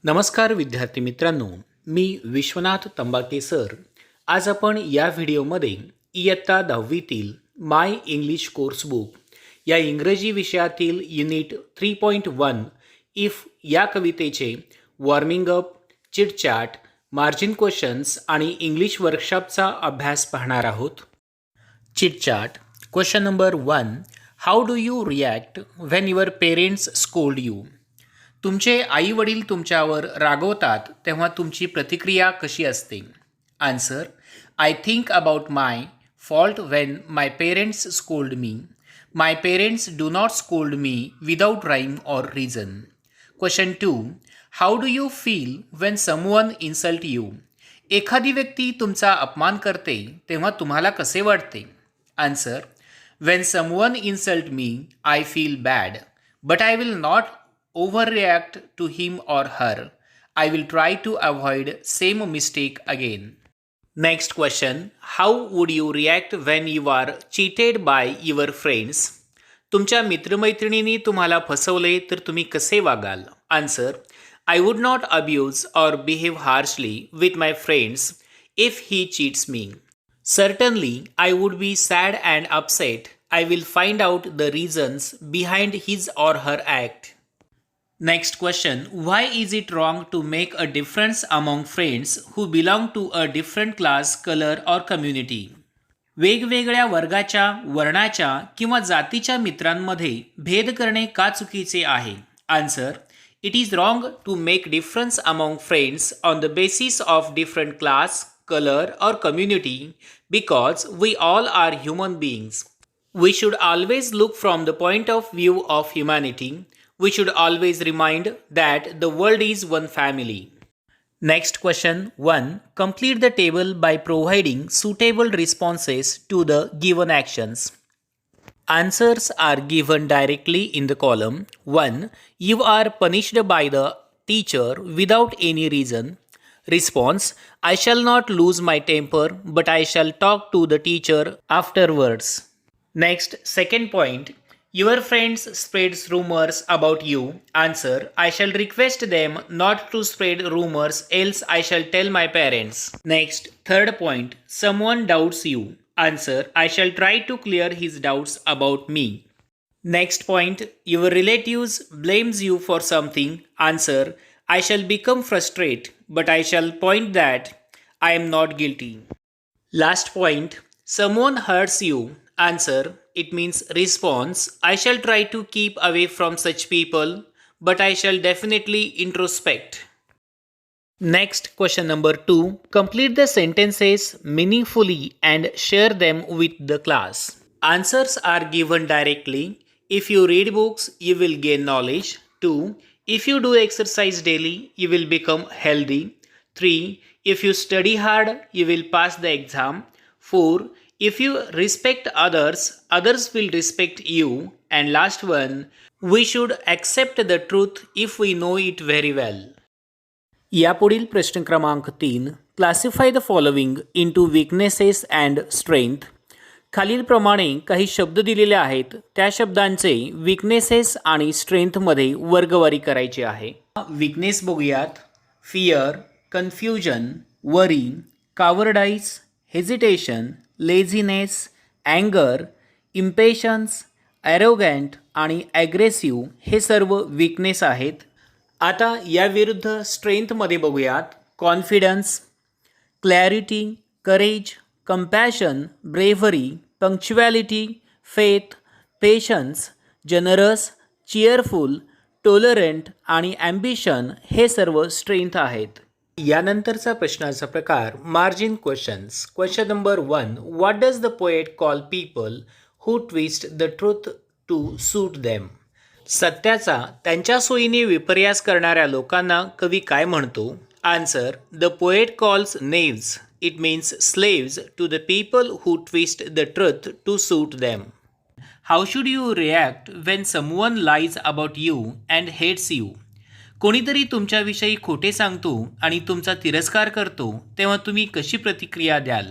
नमस्कार विद्यार्थी मित्रांनो, मी विश्वनाथ तंबाटे सर. आज आपण या व्हिडिओमध्ये इयत्ता 10वीतील माय इंग्लिश कोर्स बुक या इंग्रजी विषयातील युनिट 3.1 इफ या कवितेचे warming up, chitchat, margin questions आणि इंग्लिश वर्कशॉपचा अभ्यास पाहणार आहोत. Chitchat. Question number 1. How do you react when your parents scold you? तुमचे आई वडील तुमच्यावर रागवतात तेव्हा तुमची प्रतिक्रिया कशी असते? Answer. I think about my fault when my parents scold me. My parents do not scold me without rhyme or reason. Question 2. How do you feel when someone insult you? एखादी व्यक्ती तुमचा अपमान करते तेव्हा तुम्हाला कसे वाटते? Answer. When someone insult me I feel bad, but I will not overreact to him or her. I will try to avoid same mistake again. Next question. How would you react when you are cheated by your friends? तुमच्या मित्रमैत्रिणींनी तुम्हाला फसवले तर तुम्ही कसे वागाल? Answer. I would not abuse or behave harshly with my friends if he cheats me. Certainly, I would be sad and upset. I will find out the reasons behind his or her act. Next question. Why is it wrong to make a difference among friends who belong to a different class, color or community? वेगवेगळ्या वर्गाच्या, वर्णाच्या किंवा जातीच्या मित्रांमध्ये भेद करणे का चुकीचे आहे? Answer. It is wrong to make difference among friends on the basis of different class, colour और community because we all are human beings. We should always look from the point of view of humanity. We should always remind that the world is one family. Next question 1. Complete the table by providing suitable responses to the given actions. Answers are given directly in the column. 1. You are punished by the teacher without any reason. Response. I shall not lose my temper, but I shall talk to the teacher afterwards. Next, second point. Your friends spreads rumors about you. Answer. I shall request them not to spread rumors, else I shall tell my parents. Next, third point. Someone doubts you. Answer. I shall try to clear his doubts about me. Next point. Your relatives blames you for something. Answer. I shall become frustrated, but I shall point that I am not guilty. Last point. Someone hurts you. Answer. It means response. I shall try to keep away from such people, but I shall definitely introspect. Next, question number 2. Complete the sentences meaningfully and share them with the class. Answers are given directly. If you read books, you will gain knowledge. 2. If you do exercise daily, you will become healthy. 3. If you study hard, you will pass the exam. 4. If you respect others, others will respect you. And last one, we should accept the truth if we know it very well. यापुढील प्रश्न क्रमांक 3. Classify the following into weaknesses and strength. खालीलप्रमाणे काही शब्द दिलेले आहेत, त्या शब्दांचे वीकनेसेस आणि स्ट्रेंथमध्ये वर्गवारी करायची आहे. वीकनेस बघूयात. Fear, confusion, worry, cowardice, hesitation, laziness, अँगर, इम्पेशन्स, ॲरोगॅन्ट आणि ॲग्रेसिव्ह हे सर्व वीकनेस आहेत. आता याविरुद्ध स्ट्रेंथमध्ये बघूयात. Confidence, clarity, courage, compassion, bravery, punctuality, faith, patience, generous, cheerful, tolerant आणि ॲम्बिशन हे सर्व स्ट्रेंथ आहेत. यानंतरचा प्रश्नाचा प्रकार margin questions. Question number 1. What does the poet call people who twist the truth to suit them? सत्याचा त्यांच्या सोयीने विपर्यास करणाऱ्या लोकांना कवी काय म्हणतो? Answer. The poet calls knaves. It means slaves to the people who twist the truth to suit them. How should you react when someone lies about you and hates you? कोणीतरी तुमच्याविषयी खोटे सांगतो आणि तुमचा तिरस्कार करतो तेव्हा तुम्ही कशी प्रतिक्रिया द्याल?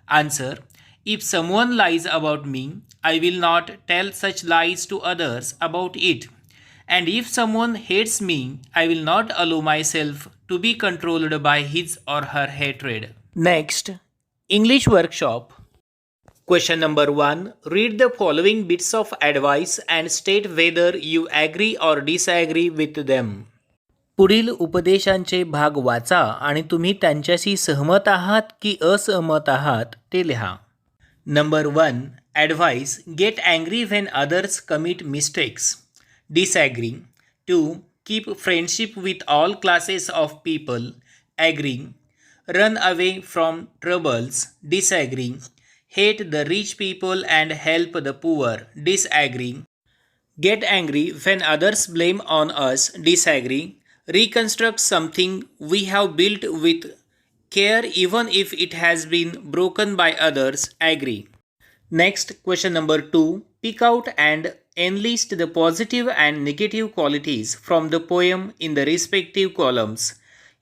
Answer. If someone lies about me, I will not tell such lies to others about it. And if someone hates me, I will not allow myself to be controlled by his or her hatred. Next, English workshop. Question number 1. Read the following bits of advice and state whether you agree or disagree with them. पुढील उपदेशांचे भाग वाचा आणि तुम्ही त्यांच्याशी सहमत आहात की असहमत आहात ते लिहा. Number 1. Advice. Get angry when others commit mistakes. Disagree. 2. Keep friendship with all classes of people. Agree. Run away from troubles. Disagree. Hate the rich people and help the poor. Disagree. Get angry when others blame on us. Disagree. Reconstruct something we have built with care even if it has been broken by others. Agree. Next, question number 2. Pick out and enlist the positive and negative qualities from the poem in the respective columns.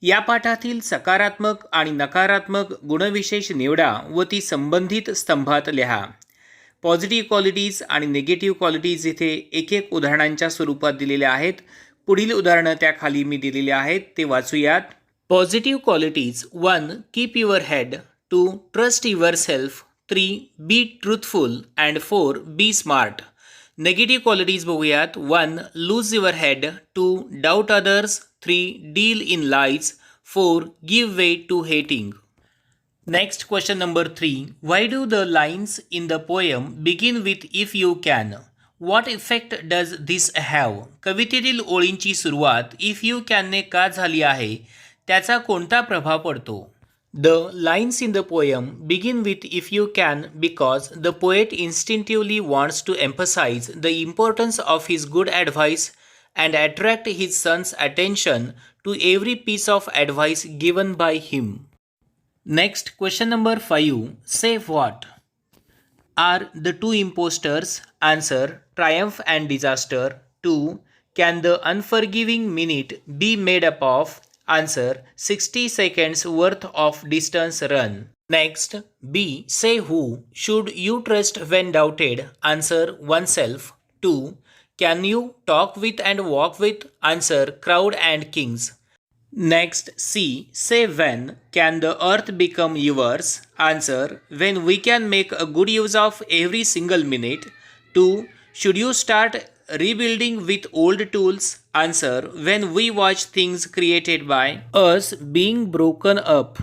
या पाठातील सकारात्मक आणि नकारात्मक गुणविशेष निवडा व ती संबंधित स्तंभात लिहा. Positive qualities आणि निगेटिव्ह क्वालिटीज इथे एक एक उदाहरणांच्या स्वरूपात दिलेल्या आहेत. पुढील उदाहरणं त्याखाली मी दिलेली आहेत ते वाचूयात. Positive qualities. 1. Keep your head. 2. Trust yourself. 3. Be truthful. And 4. Be smart. Negative qualities बघूयात. 1. Lose your head. 2. Doubt others. 3. Deal in lies. 4. Give way to hating. Next, question number 3. Why do the lines in the poem begin with if you can? What effect does this have? कवितेतील ओळींची सुरुवात if you can ने का झाली आहे? त्याचा कोणता प्रभाव पडतो? The lines in the poem begin with if you can because the poet instinctively wants to emphasize the importance of his good advice and attract his son's attention to every piece of advice given by him. Next, question number 5. Say what are the two impostors? Answer. Triumph and disaster. 2. Can the unforgiving minute be made up of? Answer. 60 seconds worth of distance run. Next, B. Say who should you trust when doubted? Answer. Oneself. 2. Can you talk with and walk with? Answer. Crowd and kings. Next, C. Say when can the earth become yours? Answer. When we can make a good use of every single minute. 2. Should you start rebuilding with old tools? Answer. When we watch things created by us being broken up.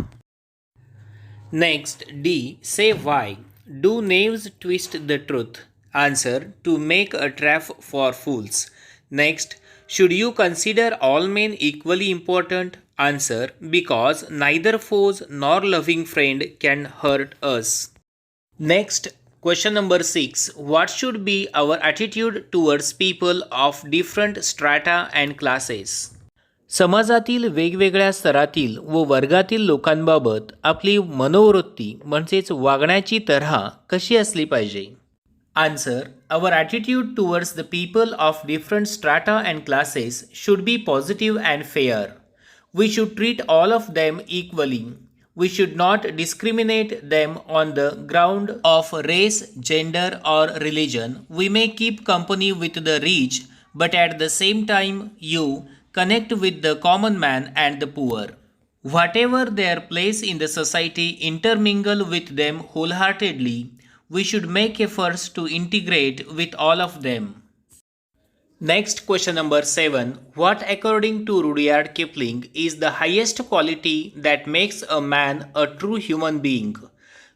Next, D. Say why do knaves twist the truth? Answer. To make a trap for fools. Next, should you consider all men equally important? Answer. Because neither foes nor loving friend can hurt us. Next, question number 6. What should be our attitude towards people of different strata and classes? समाजातील वेगवेगळ्या स्तरातील व वर्गातील लोकांबाबत आपली मनोवृत्ती म्हणजेच वागण्याची तऱ्हा कशी असली पाहिजे? Answer. Our attitude towards the people of different strata and classes should be positive and fair. We should treat all of them equally. We should not discriminate them on the ground of race, gender, or religion. We may keep company with the rich, but at the same time, you connect with the common man and the poor. Whatever their place in the society, intermingle with them wholeheartedly. We should make efforts to integrate with all of them. Next, question number 7. What according to Rudyard Kipling is the highest quality that makes a man a true human being?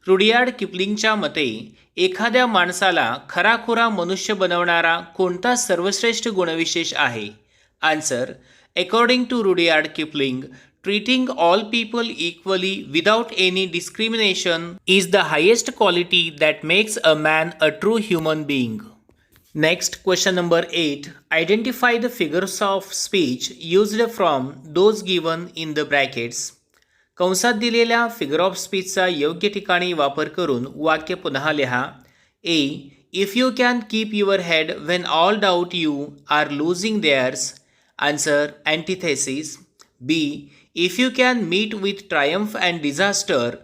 Rudyard किपलिंगच्या मते एखाद्या माणसाला खराखुरा मनुष्य बनवणारा कोणता सर्वश्रेष्ठ गुणविशेष आहे? Answer. According to Rudyard Kipling, treating all people equally without any discrimination is the highest quality that makes a man a true human being. Next, question number 8. Identify the figures of speech used from those given in the brackets. कंसात दिलेल्या figure of स्पीचचा योग्य ठिकाणी वापर करून वाक्य पुन्हा लिहा. A. If you can keep your head when all doubt you are losing theirs. Answer. Antithesis. B. If you can meet with triumph and disaster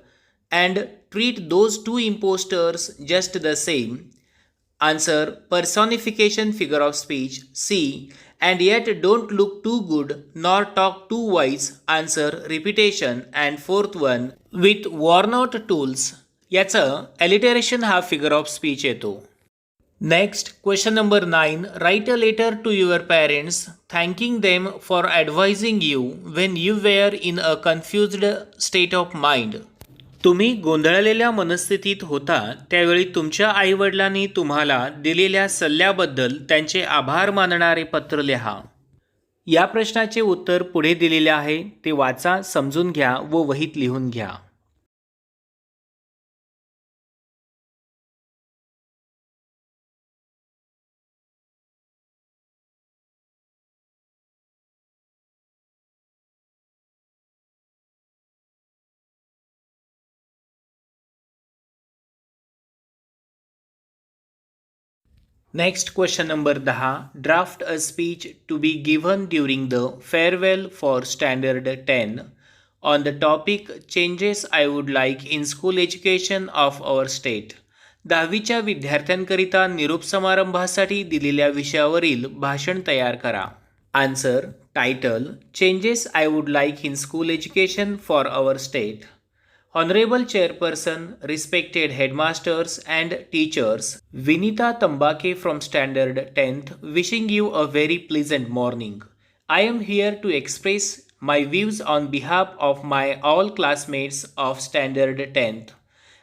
and treat those two impostors just the same. Answer personification figure of speech. C. And yet don't look too good nor talk too wise. Answer repetition. And fourth one with worn out tools. याचं alliteration हा figure of speech येतो. Next, question number 9. Write a letter to your parents thanking them for advising you when you were in a confused state of mind. तुम्ही गोंधळलेल्या मनस्थितीत होता त्यावेळी तुमच्या आईवडिलांनी तुम्हाला दिलेल्या सल्ल्याबद्दल त्यांचे आभार मानणारे पत्र लिहा. या प्रश्नाचे उत्तर पुढे दिलेले आहे, ते वाचा, समजून घ्या व वहीत लिहून घ्या. Next, question number 10. Draft a speech to be given during the farewell for Standard 10 on the topic changes I would like in school education of our state. 10वीच्या विद्यार्थ्यांकरिता निरोप समारंभासाठी दिलेल्या विषयावरील भाषण तयार करा. Answer title changes I would like in school education for our state. Honorable Chairperson, respected headmasters and teachers, Vinita Tambake from Standard 10th wishing you a very pleasant morning. I am here to express my views on behalf of my all classmates of Standard 10th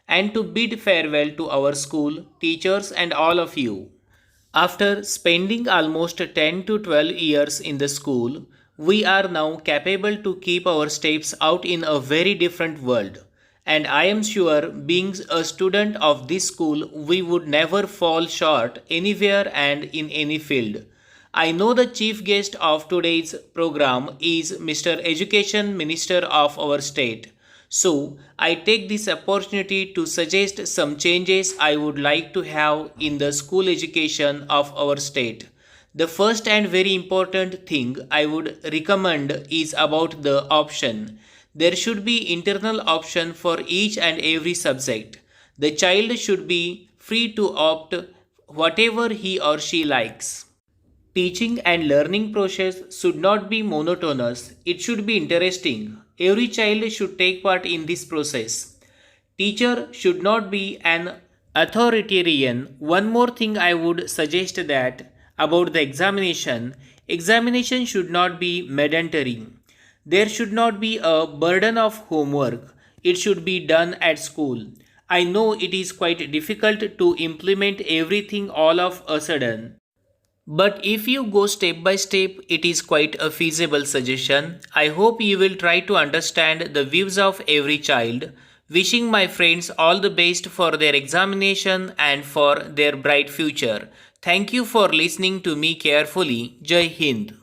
and to bid farewell to our school, teachers and all of you. After spending almost 10 to 12 years in the school, we are now capable to keep our steps out in a very different world. And I am sure, being a student of this school, we would never fall short anywhere and in any field. I know the chief guest of today's program is Mr. Education Minister of our state. So, I take this opportunity to suggest some changes I would like to have in the school education of our state. The first and very important thing I would recommend is about the option. There should be internal option for each and every subject. The child should be free to opt whatever he or she likes. Teaching and learning process should not be monotonous. It should be interesting. Every child should take part in this process. Teacher should not be an authoritarian. One more thing I would suggest that about the examination. Examination should not be mandatory. There should not be a burden of homework. It should be done at school. I know it is quite difficult to implement everything all of a sudden. But if you go step by step, it is quite a feasible suggestion. I hope you will try to understand the views of every child. Wishing my friends all the best for their examination and for their bright future. Thank you for listening to me carefully. Jai Hind.